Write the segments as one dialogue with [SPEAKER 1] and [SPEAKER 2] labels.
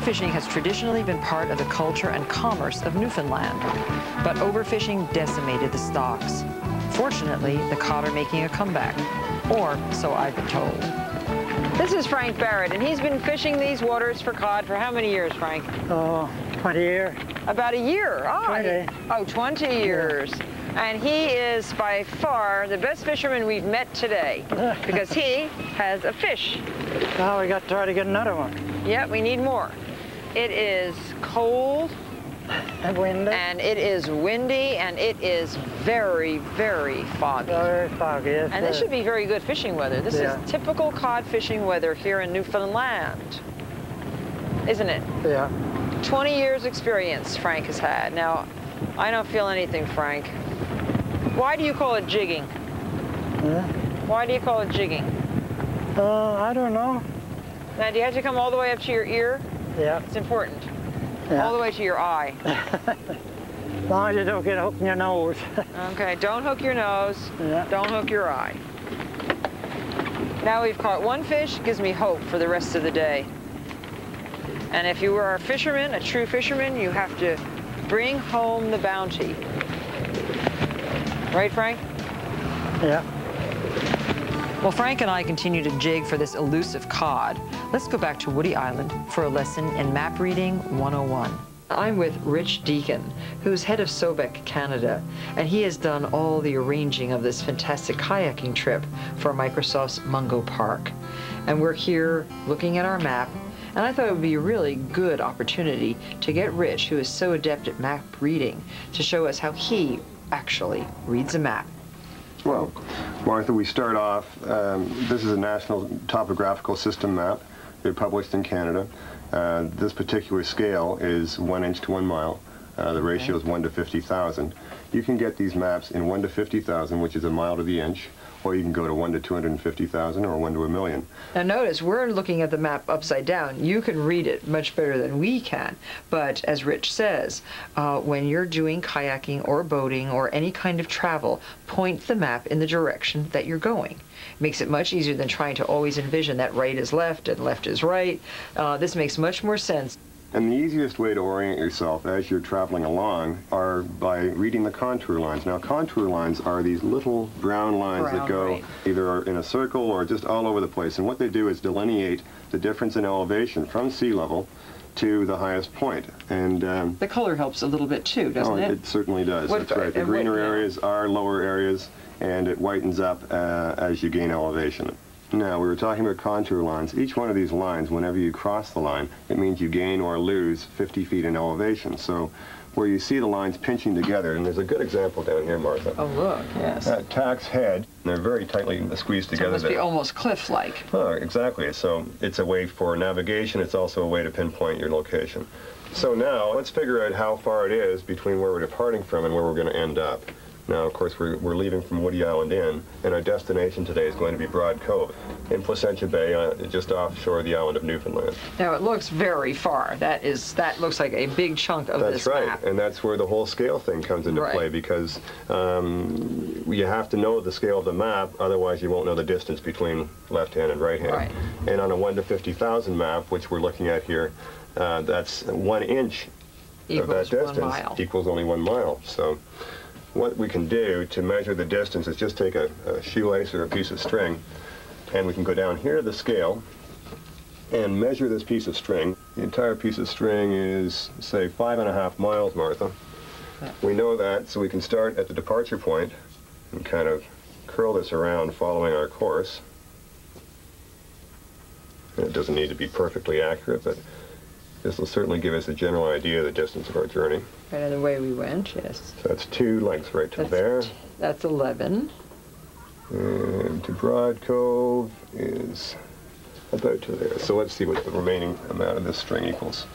[SPEAKER 1] Cod fishing has traditionally been part of the culture and commerce of Newfoundland, but overfishing decimated the stocks. Fortunately, the cod are making a comeback, or so I've been told. This is Frank Barrett, and he's been fishing these waters for cod for how many years, Frank?
[SPEAKER 2] Oh, 20 years.
[SPEAKER 1] About a year. Oh,
[SPEAKER 2] 20.
[SPEAKER 1] Oh, 20 years. Yeah. And he is by far the best fisherman we've met today because he has a fish.
[SPEAKER 2] Now we got to try to get another one.
[SPEAKER 1] Yeah, we need more. It is cold
[SPEAKER 2] and windy.
[SPEAKER 1] And it is windy, and it is very, very foggy.
[SPEAKER 2] Very foggy, yes.
[SPEAKER 1] And this should be very good fishing weather. This is typical cod fishing weather here in Newfoundland, isn't it?
[SPEAKER 2] Yeah.
[SPEAKER 1] 20 years experience Frank has had. Now, I don't feel anything, Frank. Why do you call it jigging?
[SPEAKER 2] Yeah.
[SPEAKER 1] Why do you call it jigging?
[SPEAKER 2] I don't know.
[SPEAKER 1] Now, do you have to come all the way up to your ear?
[SPEAKER 2] Yeah.
[SPEAKER 1] It's important.
[SPEAKER 2] Yeah.
[SPEAKER 1] All the way to your eye.
[SPEAKER 2] As long as you don't get hooked in your nose.
[SPEAKER 1] Okay, don't hook your nose.
[SPEAKER 2] Yeah.
[SPEAKER 1] Don't hook your eye. Now we've caught one fish, gives me hope for the rest of the day. And if you are a fisherman, a true fisherman, you have to bring home the bounty. Right, Frank?
[SPEAKER 2] Yeah.
[SPEAKER 1] Well, Frank and I continue to jig for this elusive cod. Let's go back to Woody Island for a lesson in Map Reading 101. I'm with Rich Deacon, who's head of SOBEC Canada, and he has done all the arranging of this fantastic kayaking trip for Microsoft's Mungo Park. And we're here looking at our map, and I thought it would be a really good opportunity to get Rich, who is so adept at map reading, to show us how he actually reads a map.
[SPEAKER 3] Well, Martha, we start off, this is a national topographical system map. They're published in Canada. This particular scale is 1 inch to 1 mile. The ratio is 1 to 50,000. You can get these maps in 1 to 50,000, which is a mile to the inch, or you can go to 1 to 250,000 or 1 to 1,000,000.
[SPEAKER 1] Now notice, we're looking at the map upside down. You can read it much better than we can. But as Rich says, when you're doing kayaking or boating or any kind of travel, point the map in the direction that you're going. It makes it much easier than trying to always envision that right is left and left is right. This makes much more sense.
[SPEAKER 3] And the easiest way to orient yourself as you're traveling along are by reading the contour lines. Now, contour lines are these little brown lines that go either in a circle or just all over the place. And what they do is delineate the difference in elevation from sea level to the highest point. And
[SPEAKER 1] the color helps a little bit too, doesn't it?
[SPEAKER 3] It certainly does. That's right. The greener areas are lower areas, and it whitens up as you gain elevation. Now, we were talking about contour lines. Each one of these lines, whenever you cross the line, it means you gain or lose 50 feet in elevation. So where you see the lines pinching together, and there's a good example down here, Martha.
[SPEAKER 1] Oh, look, yes.
[SPEAKER 3] At Tack's Head, they're very tightly squeezed together.
[SPEAKER 1] So it must be almost cliff-like.
[SPEAKER 3] Oh, exactly. So it's a way for navigation. It's also a way to pinpoint your location. So now, let's figure out how far it is between where we're departing from and where we're going to end up. Now, of course, we're leaving from Woody Island Inn, and our destination today is going to be Broad Cove in Placentia Bay, just offshore the island of Newfoundland.
[SPEAKER 1] Now, it looks very far. That looks like a big chunk of this map.
[SPEAKER 3] That's right, and that's where the whole scale thing comes into play, because you have to know the scale of the map, otherwise you won't know the distance between left hand and right hand. Right. And on a 1 to 50,000 map, which we're looking at here, that's 1 inch of that distance
[SPEAKER 1] 1 mile.
[SPEAKER 3] Equals only 1 mile. So what we can do to measure the distance is just take a shoelace or a piece of string, and we can go down here to the scale and measure this piece of string. The entire piece of string is, say, 5.5 miles, Martha. Yeah. We know that, so we can start at the departure point and kind of curl this around following our course. And it doesn't need to be perfectly accurate, but this will certainly give us a general idea of the distance of our journey.
[SPEAKER 1] Right, and the way we went, yes.
[SPEAKER 3] So that's 2 lengths right to there.
[SPEAKER 1] That's 11.
[SPEAKER 3] And to Broad Cove is about to there. So let's see what the remaining amount of this string equals.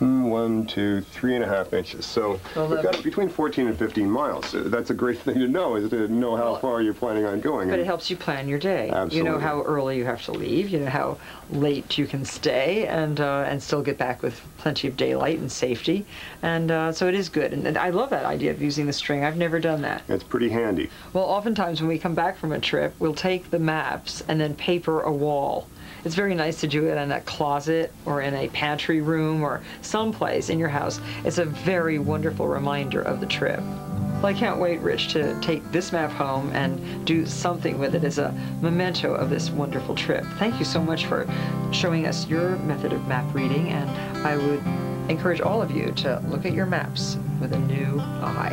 [SPEAKER 3] 1, 2, 3.5 inches. So we've got between 14 and 15 miles. That's a great thing to know, is to know how far you're planning on going.
[SPEAKER 1] But it helps you plan your day.
[SPEAKER 3] Absolutely.
[SPEAKER 1] You know how early you have to leave. You know how late you can stay, and still get back with plenty of daylight and safety. And so it is good. And I love that idea of using the string. I've never done that.
[SPEAKER 3] It's pretty handy.
[SPEAKER 1] Well, oftentimes when we come back from a trip, we'll take the maps and then paper a wall. It's very nice to do it in a closet or in a pantry room or someplace in your house. It's a very wonderful reminder of the trip. Well, I can't wait, Rich, to take this map home and do something with it as a memento of this wonderful trip. Thank you so much for showing us your method of map reading, and I would encourage all of you to look at your maps with a new eye.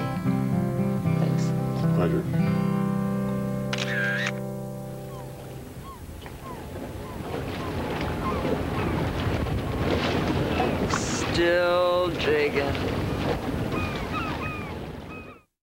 [SPEAKER 1] Thanks.
[SPEAKER 3] Pleasure.
[SPEAKER 1] Still jigging.